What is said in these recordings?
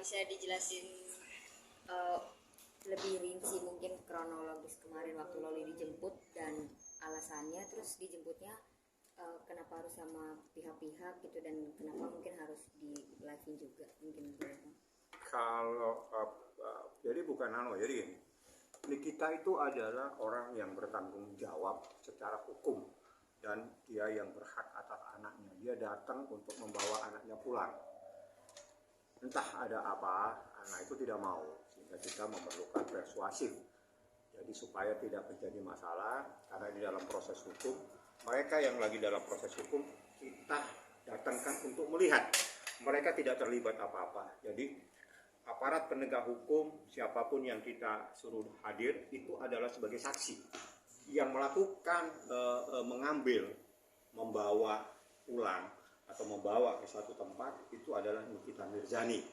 bisa dijelasin eh, lebih rinci mungkin kronologis kemarin waktu Loli dijemput dan alasannya, terus dijemputnya kenapa harus sama pihak-pihak gitu, dan kenapa mungkin harus di live-in juga mungkin boleh Bang? Kalau jadi bukan jadi gini, Nikita itu adalah orang yang bertanggung jawab secara hukum dan dia yang berhak atas anaknya. Dia datang untuk membawa anaknya pulang. Entah ada apa, anak itu tidak mau, sehingga kita memerlukan persuasif. Jadi supaya tidak menjadi masalah, karena di dalam proses hukum, mereka yang lagi dalam proses hukum kita datangkan untuk melihat. Mereka tidak terlibat apa-apa. Jadi aparat penegak hukum, siapapun yang kita suruh hadir, itu adalah sebagai saksi. Yang melakukan mengambil, membawa pulang atau membawa ke suatu tempat itu adalah Nikita Mirzani.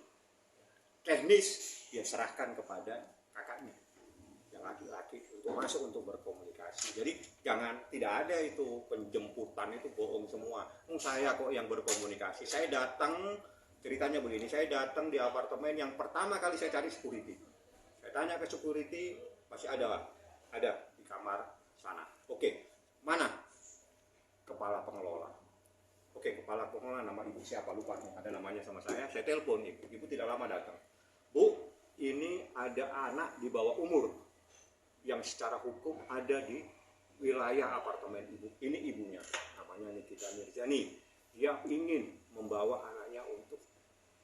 Teknis dia serahkan kepada kakaknya yang laki-laki untuk masuk untuk berkomunikasi. Jadi tidak ada itu penjemputan, itu bohong semua. Saya kok yang berkomunikasi. Saya datang, ceritanya begini, saya datang di apartemen yang pertama kali saya cari security. Saya tanya ke security, masih ada di kamar sana. Oke, mana kepala pengelola? Oke, kepala pengelola nama ibu siapa, lupa, ada namanya sama saya telepon ibu. Ibu tidak lama datang. Bu, ini ada anak di bawah umur yang secara hukum ada di wilayah apartemen ibu. Ini ibunya, namanya Nikita Mirzani. Dia ingin membawa anaknya untuk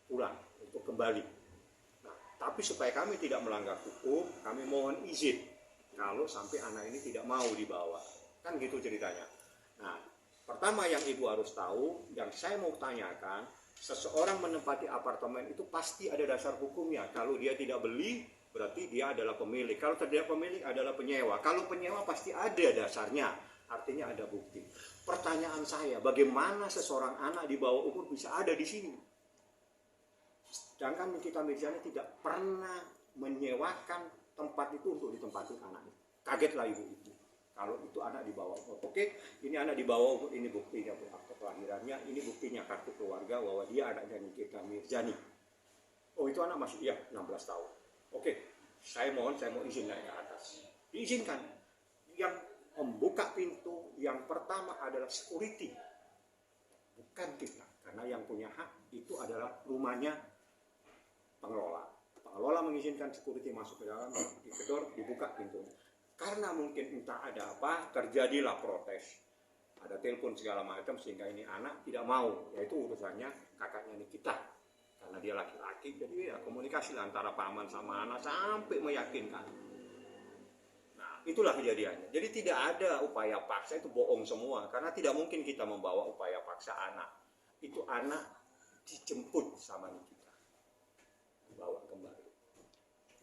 pulang, untuk kembali. Nah, tapi supaya kami tidak melanggar hukum, kami mohon izin kalau sampai anak ini tidak mau dibawa. Kan gitu ceritanya. Nah, pertama yang ibu harus tahu, yang saya mau tanyakan, seseorang menempati apartemen itu pasti ada dasar hukumnya. Kalau dia tidak beli, berarti dia adalah pemilik. Kalau tidak pemilik adalah penyewa. Kalau penyewa pasti ada dasarnya, artinya ada bukti. Pertanyaan saya, bagaimana seseorang anak di bawah umur bisa ada di sini? Sedangkan Nikita Mirzani tidak pernah menyewakan tempat itu untuk ditempati anaknya. Kagetlah ibu itu. Kalau itu anak di bawah umur. Oke, ini anak di bawah umur, ini buktinya akte kelahirannya, ini buktinya kartu keluarga bahwa dia anaknya Nikita Mirzani. Oh, itu anak masih 16 tahun. Oke, saya mau izin naik ke atas. Diizinkan. Yang membuka pintu yang pertama adalah security, bukan kita, karena yang punya hak itu adalah rumahnya pengelola. Pengelola mengizinkan security masuk ke dalam, digedor, dibuka pintunya. Karena mungkin entah ada apa, terjadilah protes. Ada telepon segala macam sehingga ini anak tidak mau, yaitu urusannya kakaknya Nikita. Karena dia laki-laki, jadi ya komunikasi antara paman sama anak sampai meyakinkan. Nah, itulah kejadiannya. Jadi tidak ada upaya paksa, itu bohong semua. Karena tidak mungkin kita membawa upaya paksa anak. Itu anak dijemput sama Nikita, dibawa kembali.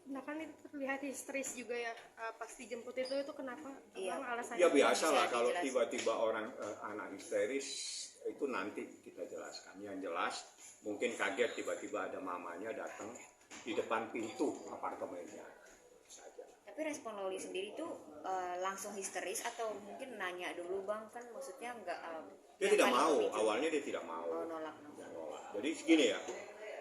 Nah kan itu terlihat histeris juga ya pas dijemput itu kenapa? Iya. Alasannya? Ya biasa lah kalau tiba-tiba orang anak histeris itu nanti kita jelaskan. Yang jelas mungkin kaget tiba-tiba ada mamanya datang di depan pintu apartemennya saja. Tapi respon Loli sendiri tuh langsung histeris atau mungkin nanya dulu Bang, kan maksudnya enggak Dia tidak mau, awalnya dia tidak mau. Oh, nolak. Jadi segini ya,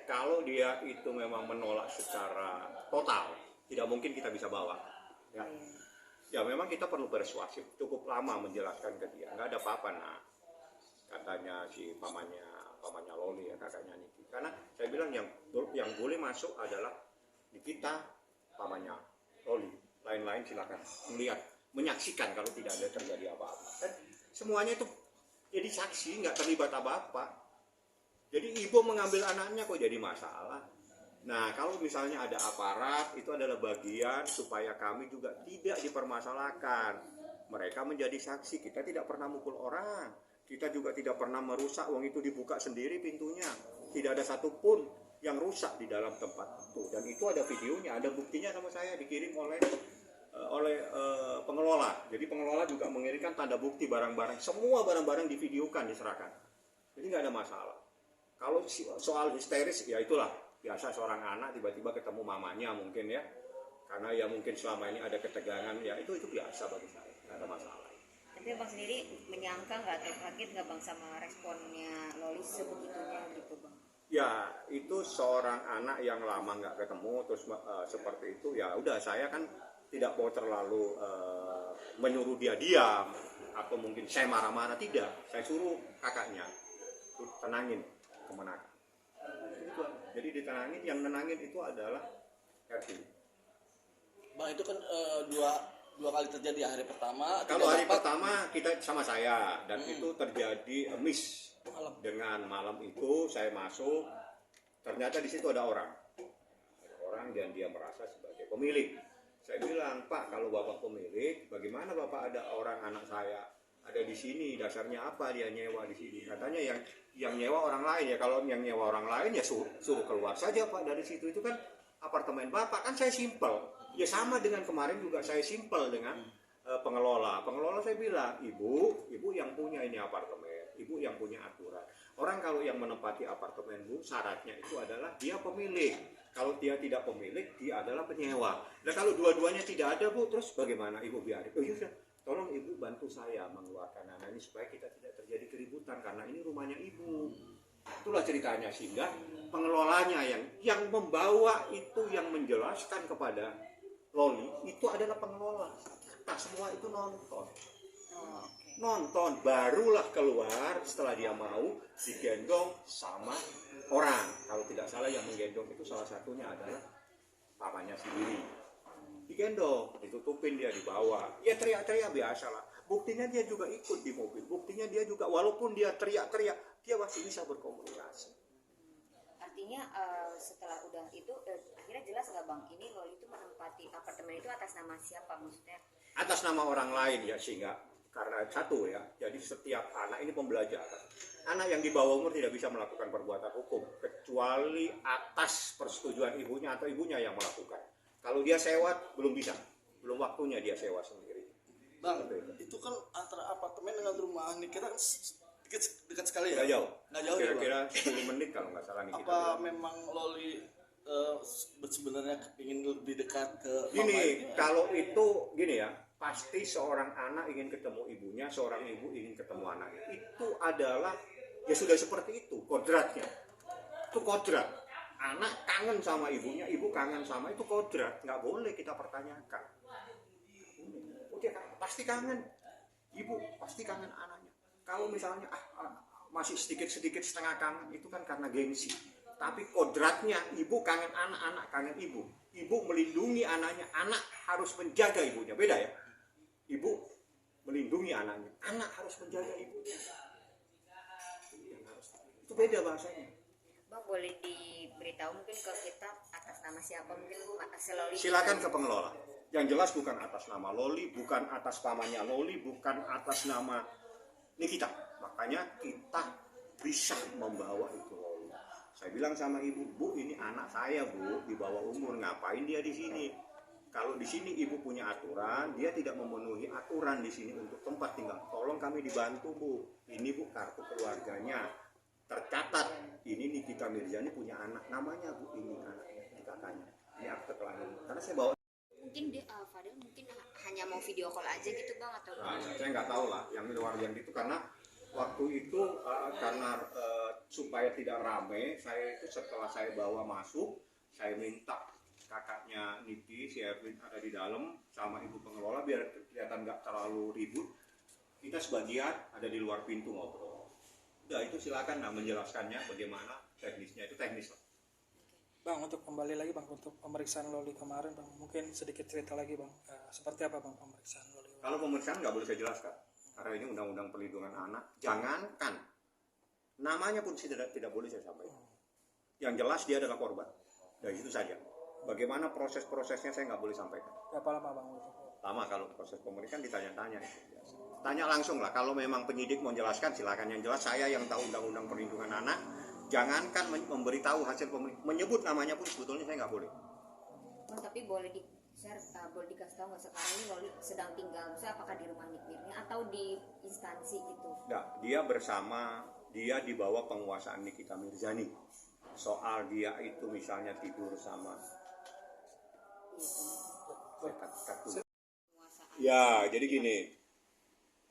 kalau dia itu memang menolak secara total, tidak mungkin kita bisa bawa. Ya, ya memang kita perlu persuasif, cukup lama menjelaskan ke dia. Nggak ada apa-apa, nah katanya si pamannya Loli ya, kakaknya Niki. Karena saya bilang yang boleh masuk adalah Nikita, pamannya Loli. Lain-lain silakan melihat, menyaksikan kalau tidak ada terjadi apa-apa. Dan semuanya itu jadi saksi, nggak terlibat apa-apa. Jadi ibu mengambil anaknya kok jadi masalah. Nah, kalau misalnya ada aparat, itu adalah bagian supaya kami juga tidak dipermasalahkan. Mereka menjadi saksi, kita tidak pernah mukul orang. Kita juga tidak pernah merusak, uang itu dibuka sendiri pintunya. Tidak ada satupun yang rusak di dalam tempat itu. Dan itu ada videonya, ada buktinya sama saya, dikirim oleh pengelola. Jadi pengelola juga mengirimkan tanda bukti barang-barang. Semua barang-barang divideokan, diserahkan. Jadi nggak ada masalah. Kalau soal histeris, ya itulah biasa seorang anak tiba-tiba ketemu mamanya mungkin ya, karena ya mungkin selama ini ada ketegangan, ya itu biasa bagi saya, nggak ada masalah. Tapi Bang sendiri menyangka nggak atau kaget nggak Bang sama responnya Loli sebegitunya gitu Bang? Ya, itu seorang anak yang lama nggak ketemu, terus seperti itu, ya udah saya kan tidak mau terlalu menyuruh dia diam, atau mungkin saya marah-marah, tidak. Saya suruh kakaknya, tuh, tenangin kemenakan. Itu, jadi ditenangin, yang nenangin itu adalah Ervin. Bang, itu kan dua kali terjadi hari pertama. Kalau hari pertama kita sama saya, dan itu terjadi miss. Dengan malam itu saya masuk, ternyata di situ ada orang dan dia merasa sebagai pemilik. Saya bilang, Pak, kalau bapak pemilik, bagaimana bapak ada orang anak saya ada di sini? Dasarnya apa dia nyewa di sini? Katanya yang nyewa orang lain. Ya kalau yang nyewa orang lain ya suruh keluar saja Pak dari situ. Itu kan apartemen bapak. Kan saya simpel. Ya sama dengan kemarin juga saya simpel dengan pengelola. Pengelola saya bilang, ibu yang punya ini apartemen. Ibu yang punya aturan. Orang kalau yang menempati apartemen Bu, syaratnya itu adalah dia pemilik. Kalau dia tidak pemilik, dia adalah penyewa. Nah kalau dua-duanya tidak ada Bu, terus bagaimana Ibu biarin? Oh iya, tolong Ibu bantu saya mengeluarkan anak ini supaya kita tidak terjadi keributan karena ini rumahnya Ibu. Itulah ceritanya, sehingga pengelolanya yang membawa itu, yang menjelaskan kepada Loli itu adalah pengelola. Nah semua itu nonton. Nonton, barulah keluar setelah dia mau digendong sama orang. Kalau tidak salah yang menggendong itu salah satunya adalah papanya sendiri. Digendong, ditutupin, dia dibawa. Ya teriak-teriak biasa lah. Buktinya dia juga ikut di mobil. Buktinya dia juga, walaupun dia teriak-teriak, dia masih bisa berkomunikasi. Artinya setelah udah itu akhirnya jelas nggak Bang, ini Loli itu menempati apartemen itu atas nama siapa, maksudnya? Atas nama orang lain ya, sehingga karena satu ya, jadi setiap anak ini pembelajaran. Anak yang di bawah umur tidak bisa melakukan perbuatan hukum kecuali atas persetujuan ibunya atau ibunya yang melakukan. Kalau dia sewa belum bisa, belum waktunya dia sewa sendiri. Bang, itu kan antara apartemen dengan rumah Nikita kan dekat sekali ya? Nggak jauh. Nggak jauh ya, Kira-kira 10 menit kalau nggak salah Nikita. Apa memang Loli sebenarnya ingin lebih dekat ke gini, kalau itu gini ya, pasti seorang anak ingin ketemu ibunya, seorang ibu ingin ketemu anaknya. Itu adalah ya sudah seperti itu kodratnya. Itu kodrat. Anak kangen sama ibunya, ibu kangen sama, itu kodrat. Nggak boleh kita pertanyakan. Oke, pasti kangen. Ibu pasti kangen anaknya. Kalau misalnya masih sedikit-sedikit setengah kangen, itu kan karena gengsi. Tapi kodratnya ibu kangen anak, anak kangen ibu. Ibu melindungi anaknya, anak harus menjaga ibunya. Beda ya. Ibu melindungi anaknya, anak harus menjaga ibunya. Itu beda bahasanya. Bang, boleh diberitahu mungkin ke kita atas nama siapa, mungkin atas Loli? Silakan ke pengelola. Yang jelas bukan atas nama Loli, bukan atas pamannya Loli, bukan atas nama Nikita. Makanya kita bisa membawa itu Loli. Saya bilang sama ibu, Bu, ini anak saya Bu, di bawah umur, ngapain dia di sini? Kalau di sini ibu punya aturan, dia tidak memenuhi aturan di sini untuk tempat tinggal. Tolong kami dibantu Bu. Ini Bu kartu keluarganya. Tercatat, ini Nikita Mirzani punya anak, namanya Bu, ini anaknya, ini kakaknya. Ini akte kelahiran. Karena saya bawa. Mungkin dia Fadil mungkin hanya mau video call aja gitu Bang, atau Saya nggak tahu lah yang luar yang itu, karena waktu itu karena supaya tidak rame, saya itu setelah saya bawa masuk, saya minta kakaknya Niti, si Erwin ada di dalam sama ibu pengelola biar kelihatan nggak terlalu ribut. Kita sebagian ada di luar pintu ngobrol. Udah itu silakan menjelaskannya bagaimana teknisnya, itu teknis lah. Bang, untuk kembali lagi Bang, untuk pemeriksaan Loli kemarin Bang, mungkin sedikit cerita lagi Bang, seperti apa Bang pemeriksaan Loli? Kalau pemeriksaan nggak boleh saya jelaskan, karena ini undang-undang perlindungan anak. Jangankan namanya pun tidak boleh saya sampaikan. Yang jelas dia adalah korban. Dari itu saja. Bagaimana proses-prosesnya saya nggak boleh sampaikan. Berapa lama Bang? Lama kalau proses pemeriksaan ditanya-tanya. Tanya langsung lah. Kalau memang penyidik mau jelaskan silakan. Yang jelas saya yang tahu undang-undang perlindungan anak. Jangankan memberitahu hasil pemeriksaan, menyebut namanya pun sebetulnya saya nggak boleh. Bang, tapi boleh di-share, boleh dikasih tahu nggak sekarang ini Loli sedang tinggal, misalnya apakah di rumah Nikmirnya atau di instansi gitu? Nggak, dia di bawah penguasaan Nikita Mirzani. Soal dia itu misalnya tidur sama ya, jadi gini,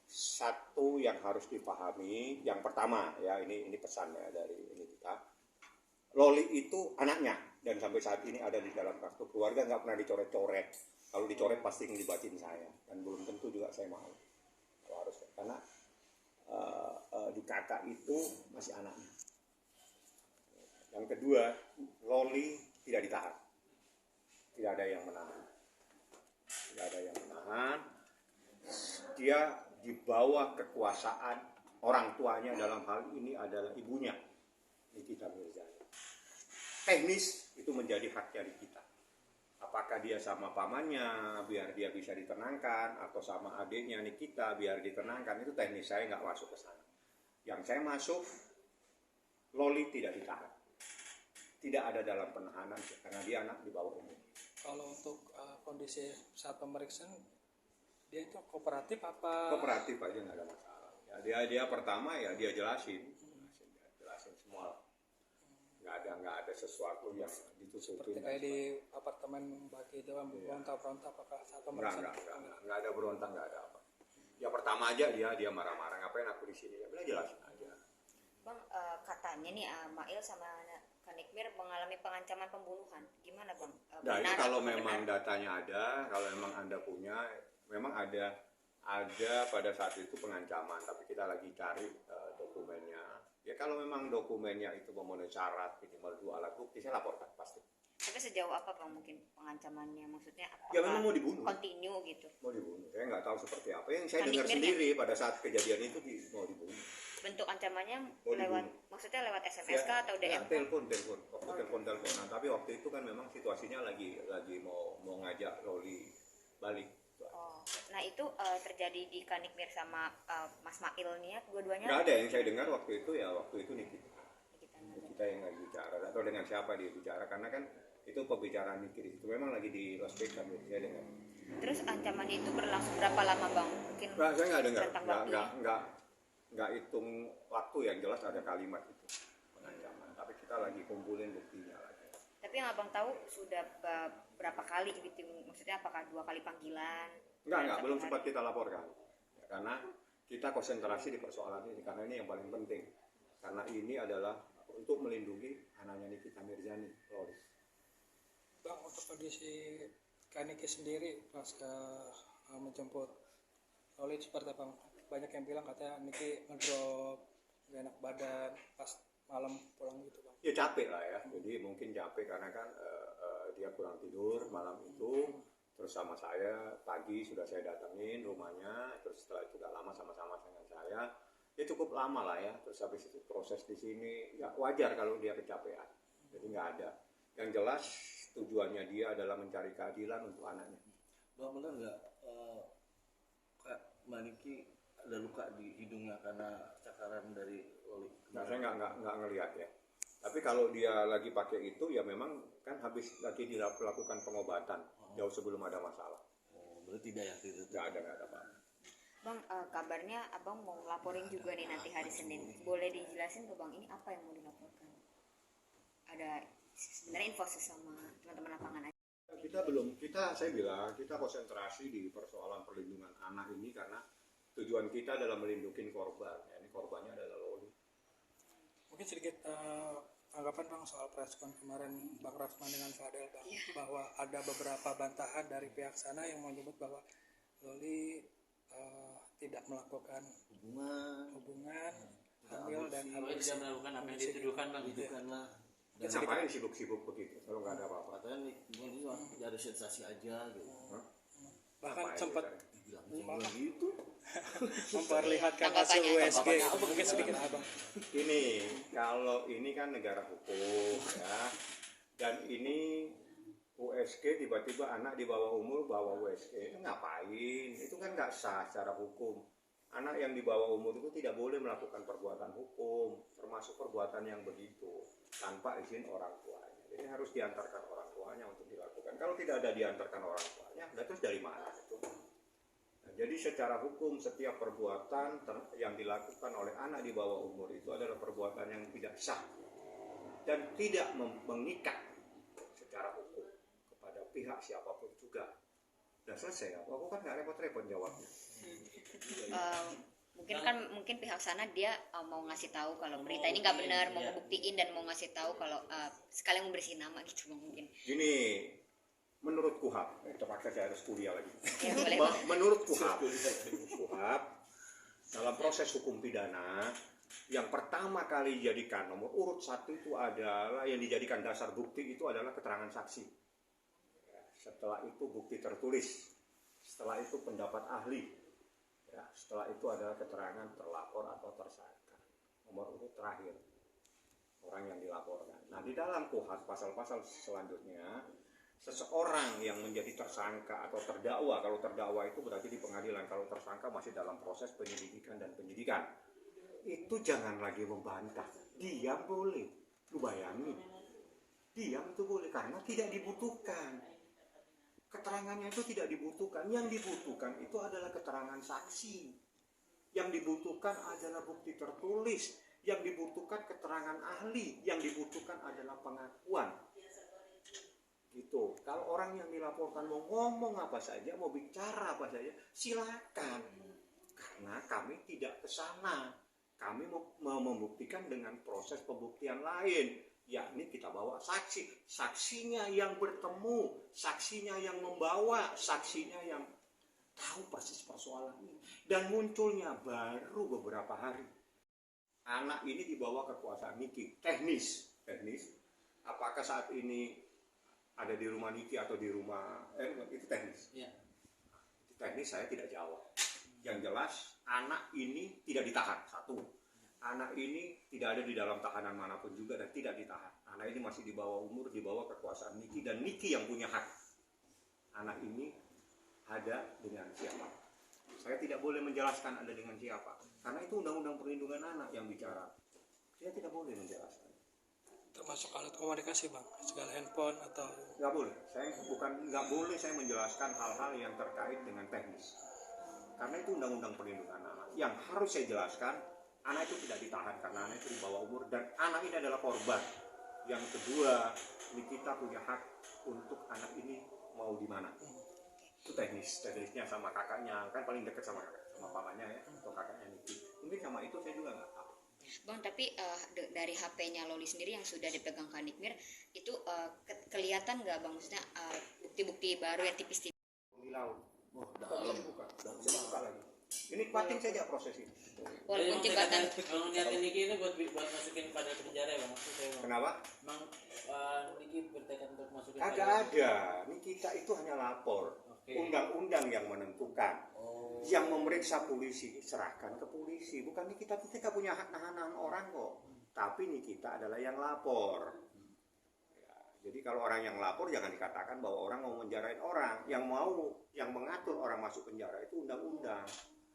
satu yang harus dipahami, yang pertama ya, ini pesannya dari ini kita, Loli itu anaknya dan sampai saat ini ada di dalam kartu keluarga, nggak pernah dicoret-coret. Kalau dicoret pasti ngelibatin saya dan belum tentu juga saya mau. Kalau harus karena di kakak itu masih anaknya. Yang kedua, Loli tidak ditahan, tidak ada yang menahan, tidak ada yang menahan. Dia di bawah kekuasaan orang tuanya, dalam hal ini adalah ibunya, Nikita Mirzani. Teknis itu menjadi haknya Nikita. Apakah dia sama pamannya biar dia bisa ditenangkan, atau sama adiknya Nikita biar ditenangkan, itu teknis, saya nggak masuk ke sana. Yang saya masuk, Loli tidak ditahan, tidak ada dalam penahanan karena dia anak di bawah umur. Kalau untuk kondisi saat pemeriksaan, dia itu kooperatif apa? Kooperatif aja, nggak ada masalah. Ya, dia pertama ya dia jelasin semua. Nggak ada sesuatu yang ditutupin. Seperti kayak di apartemen bagi itu kan berontak-berontak apakah saat pemeriksaan? Nggak ada berontak, nggak ada apa. Ya pertama aja dia marah-marah, ngapain aku di sini? Ya bilang jelasin aja. Bang, katanya nih Mail sama Kanikmir mengalami pengancaman pembunuhan. Gimana Bang? Nah ini Benar kalau atau memang benar? datanya ada, kalau memang Anda punya, memang ada pada saat itu pengancaman, tapi kita lagi cari dokumennya. Ya kalau memang dokumennya itu memenuhi syarat minimal 2 alat bukti, saya laporkan pasti. Tapi sejauh apa Bang mungkin pengancamannya? Maksudnya apakah Ya memang mau dibunuh. continue gitu? Mau dibunuh. Saya nggak tahu seperti apa. Yang saya Kan dengar Nikmirnya? sendiri pada saat kejadian itu mau dibunuh. Bentuk ancamannya Mau lewat, dibunuh. maksudnya lewat SMS kah atau Ya, DM? telepon. Waktu teleponan. Tapi waktu itu kan memang situasinya lagi mau ngajak Loli balik. Oh, nah itu terjadi di Kanikmir sama Mas Mail nih ya, dua-duanya? Nggak ada yang saya dengar waktu itu Nikita. Kita Kita yang lagi bicara, atau dengan siapa dia bicara, karena kan itu pembicaraan Nikita itu memang lagi di Las Vegas, saya dengar. Terus ancamannya itu berlangsung berapa lama Bang? Mungkin Nah, saya nggak dengar, rentang waktunya. nggak hitung waktu, yang jelas ada kalimat itu pengancaman. Tapi kita lagi kumpulin buktinya lagi. Tapi yang Abang tahu sudah berapa kali gitu? Maksudnya apakah 2 kali panggilan? Enggak, belum Satu sempat hari? kita laporkan. Ya, karena kita konsentrasi di persoalan ini, karena ini yang paling penting. Karena ini adalah untuk melindungi anaknya Nikita Mirzani, Loli. Bang, untuk kondisi Kaniki sendiri pas menjemput Loli seperti apa? Banyak yang bilang katanya Niki ngedrop, gak enak badan pas malam pulang gitu Bang. Ya capek lah ya, jadi mungkin capek karena kan dia kurang tidur malam itu. Terus sama saya, pagi sudah saya datengin rumahnya, terus setelah itu gak lama sama-sama dengan saya. Ya cukup lama lah ya, terus habis itu proses di sini, ya wajar kalau dia kecapean. Jadi nggak ada. Yang jelas tujuannya dia adalah mencari keadilan untuk anaknya. Bang, benar nggak Kak Maniki ada luka di hidungnya karena cakaran dari Loli? Nah, saya nggak ngelihat ya. Tapi kalau dia lagi pakai itu, ya memang kan habis lagi dilakukan pengobatan jauh sebelum ada masalah. Oh, berarti tidak ya? Nggak ada apa-apa. Bang, kabarnya Abang mau laporin juga nih nanti hari Senin. Boleh dijelasin ke Bang ini apa yang mau dilaporkan? Ada sebenarnya info sama teman-teman lapangan aja. Saya bilang kita konsentrasi di persoalan perlindungan anak ini karena tujuan kita adalah melindungi korban. Ya, ini korbannya adalah Loli. Mungkin sedikit tanggapan Bang soal preskon kemarin Bang Rasman dengan Fadel Bang, bahwa ada beberapa bantahan dari pihak sana yang menyebut bahwa Loli tidak melakukan hubungan hamil dan tidak melakukan apa yang dituduhkan Bang. Dituduhkan lah. Dan ngapain sibuk-sibuk begitu kalau nggak ada apa-apa? Katanya ini ada sensasi aja gitu. bahkan Ngapain sempat kita? Bilang gitu. memperlihatkan hasil Tanggapannya. USG. Mungkin sedikit Abang. Ini kalau ini kan negara hukum ya, dan ini USG tiba-tiba anak di bawah umur bawa USG, itu ngapain? Itu kan nggak sah secara hukum. Anak yang di bawah umur itu tidak boleh melakukan perbuatan hukum, termasuk perbuatan yang begitu tanpa izin orang tuanya. Jadi harus diantarkan orang tuanya untuk dilakukan. Kalau tidak ada diantarkan orang tuanya, terus dari mana itu? Nah, jadi secara hukum setiap perbuatan yang dilakukan oleh anak di bawah umur itu adalah perbuatan yang tidak sah dan tidak mengikat secara hukum kepada pihak siapapun juga. Dan selesai, aku kan nggak repot-repot jawabnya. mungkin pihak sana dia mau ngasih tahu kalau berita ini nggak benar, mau ngebuktiin dan mau ngasih tahu kalau sekalian membersih nama gitu Bang mungkin. Gini, menurut KUHAP, terpaksa saya harus kuliah lagi. Ya, boleh. Menurut KUHAP, dalam proses hukum pidana yang pertama kali dijadikan nomor urut 1 itu adalah yang dijadikan dasar bukti itu adalah keterangan saksi. Setelah itu bukti tertulis, setelah itu pendapat ahli, ya, setelah itu adalah keterangan terlapor atau tersangka. Nomor urut terakhir orang yang dilaporkan. Nah di dalam KUHAP pasal-pasal selanjutnya, seseorang yang menjadi tersangka atau terdakwa, kalau terdakwa itu berarti di pengadilan, kalau tersangka masih dalam proses penyelidikan dan penyidikan, itu jangan lagi membantah. Diam boleh, lu bayangin, diam itu boleh karena tidak dibutuhkan. Keterangannya itu tidak dibutuhkan. Yang dibutuhkan itu adalah keterangan saksi. Yang dibutuhkan adalah bukti tertulis. Yang dibutuhkan keterangan ahli. Yang dibutuhkan adalah pengakuan. Gitu. Kalau orang yang dilaporkan mau ngomong apa saja, mau bicara apa saja, silakan. Karena kami tidak ke sana. Kami mau membuktikan dengan proses pembuktian lain. Yakni kita bawa saksi, saksinya yang bertemu, saksinya yang membawa, saksinya yang tahu persis persoalan ini. Dan munculnya baru beberapa hari. Anak ini dibawa ke kekuasaan Niki. Teknis. Apakah saat ini ada di rumah Niki atau di rumah itu teknis? Ya. Itu teknis saya tidak jawab. Yang jelas anak ini tidak ditahan, satu. Anak ini tidak ada di dalam tahanan manapun juga dan tidak ditahan. Anak ini masih di bawah umur, di bawah kekuasaan Niki dan Niki yang punya hak. Anak ini ada dengan siapa? Saya tidak boleh menjelaskan ada dengan siapa, karena itu undang-undang perlindungan anak yang bicara. Saya tidak boleh menjelaskan. Termasuk alat komunikasi Bang, segala handphone atau Nggak boleh. Nggak boleh saya menjelaskan hal-hal yang terkait dengan teknis. Karena itu undang-undang perlindungan anak. Yang harus saya jelaskan, anak itu tidak ditahan karena anak itu di bawah umur dan anak ini adalah korban. Yang kedua, kita punya hak untuk anak ini mau di mana. Itu teknisnya sama kakaknya, kan paling dekat sama pamannya ya, atau kakaknya Niki. Mungkin sama itu saya juga nggak tahu. Bang, tapi dari HP-nya Loli sendiri yang sudah dipegang Kanigmir itu kelihatan nggak Bang, maksudnya bukti-bukti baru yang tipis-tipis? Di laut. Oh, dalam Buka. Buka lagi. Ini nikmatin saja proses ini. Walaupun jembatan. Bang niatin Niki ini buat masukin pada penjara ya Bang, maksud saya Bang. Kenapa? Bang Niki bertekad untuk masukin. Kagak ada. Ini kita itu hanya lapor. Oke. Undang-undang yang menentukan. Yang memeriksa polisi serahkan ke polisi. Bukan kita punya hak nahan orang kok. Tapi nih kita adalah yang lapor. Ya, jadi kalau orang yang lapor jangan dikatakan bahwa orang mau menjarain orang. Yang mengatur orang masuk penjara itu undang-undang.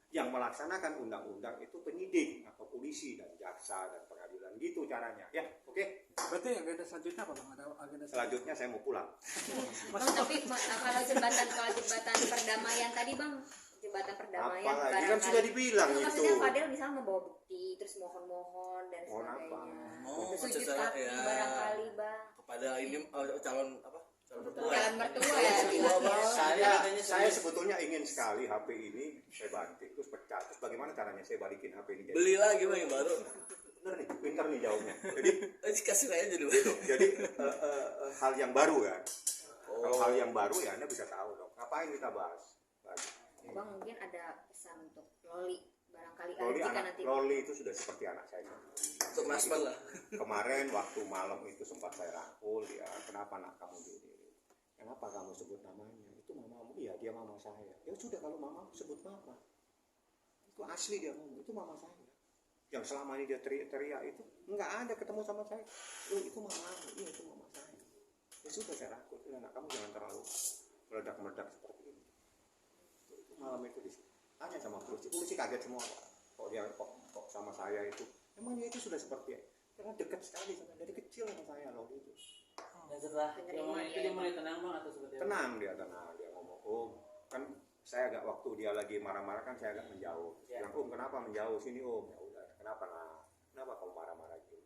Yang melaksanakan undang-undang itu penyidik atau polisi dan jaksa dan pengadilan gitu caranya. Ya, oke. berarti agenda selanjutnya apa Bang? Ada agenda Selanjutnya saya mau pulang. Bang, tapi kalau jembatan perdamaian tadi Bang, jembatan perdamaian Apalagi kan sudah dibilang itu. Maksudnya Fadel misalnya membawa bukti terus mohon dan Mohon apa? sebagainya. Oh, Sujud maksud saya, kaki ya. barangkali Bang. kepada ini calon mertua. Jalan mertua ya. Saya sebetulnya ingin sekali HP ini saya banting terus pecah. Terus bagaimana caranya saya balikin HP ini? Beli lagi Bang yang baru. Pintar nih jawabnya. Jadi Kasih aja dulu. jadi hal yang baru kan. Kalau hal yang baru ya Anda bisa tahu dong. Ngapain kita bahas? Bang, mungkin ada pesan untuk Loli barangkali nanti. Loli itu sudah seperti anak saya. Untuk Nasman lah. Kemarin waktu malam itu sempat saya rangkul dia. Kenapa nak kamu diri? Kenapa kamu sebut namanya? Itu mamamu. Iya, dia mama saya. Ya sudah kalau mama sebut mama. Itu asli dia ngomong. Itu mama saya. Yang selama ini dia teriak-teriak itu nggak ada ketemu sama saya. Oh, itu mamamu. Iya, itu mama saya. Ya sudah saya rangkul. Anak kamu jangan terlalu meledak-meledak seperti ini. Itu malam itu di sini. Tanya sama polisi. Polisi kaget semua. Kok sama saya itu. Emang dia itu sudah seperti karena dekat sekali sama dari kecil sama saya loh itu. Dan setelah itu dia mulai tenang Bang atau seperti apa? Tenang dia ngomong. Oh, kan saya agak waktu dia lagi marah-marah kan saya agak menjauh. Ya. Bilang, kenapa menjauh sini Om? Ya udah, kenapa kamu marah-marah gitu?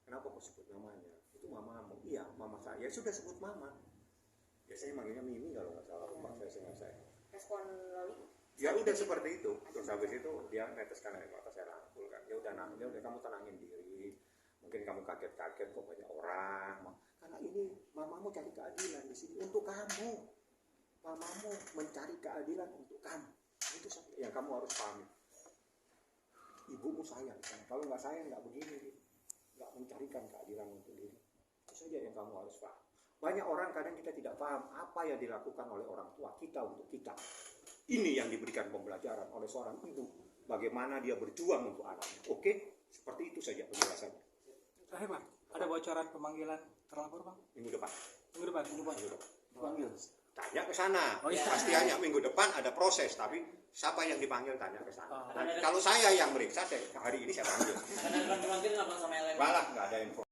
Kenapa kau sebut namanya? Itu mamamu. Iya, mama saya. Ya sudah sebut mama. Biasanya manggilnya Mimi kalau nggak salah rumah saya. Respon Loli? Ya udah seperti itu. Terus habis itu dia neteskan air mata, saya rangkul kan. Ya udah kamu tenangin diri. Mungkin kamu kaget-kaget kok banyak orang. Karena ini mamamu cari keadilan di sini untuk kamu. Mamamu mencari keadilan untuk kamu. Itu yang kamu harus pahami. Ibumu sayang. Kalau nggak sayang nggak begini. Nggak mencarikan keadilan untuk diri. Itu saja yang kamu harus paham. Banyak orang kadang kita tidak paham apa yang dilakukan oleh orang tua kita untuk kita. Ini yang diberikan pembelajaran oleh seorang ibu. Bagaimana dia berjuang untuk anaknya. Oke? Seperti itu saja penjelasannya. Terakhir Bang, ada bocoran pemanggilan terlapor Bang? Minggu depan. Minggu depan. Panggil. Tanya ke sana. Oh, iya. Pasti hanya minggu depan ada proses. Tapi siapa yang dipanggil tanya ke sana. Oh. Nah, kalau saya yang meriksa, hari ini saya panggil. Karena kan dipanggil nggak sama LM. Malah nggak ada info.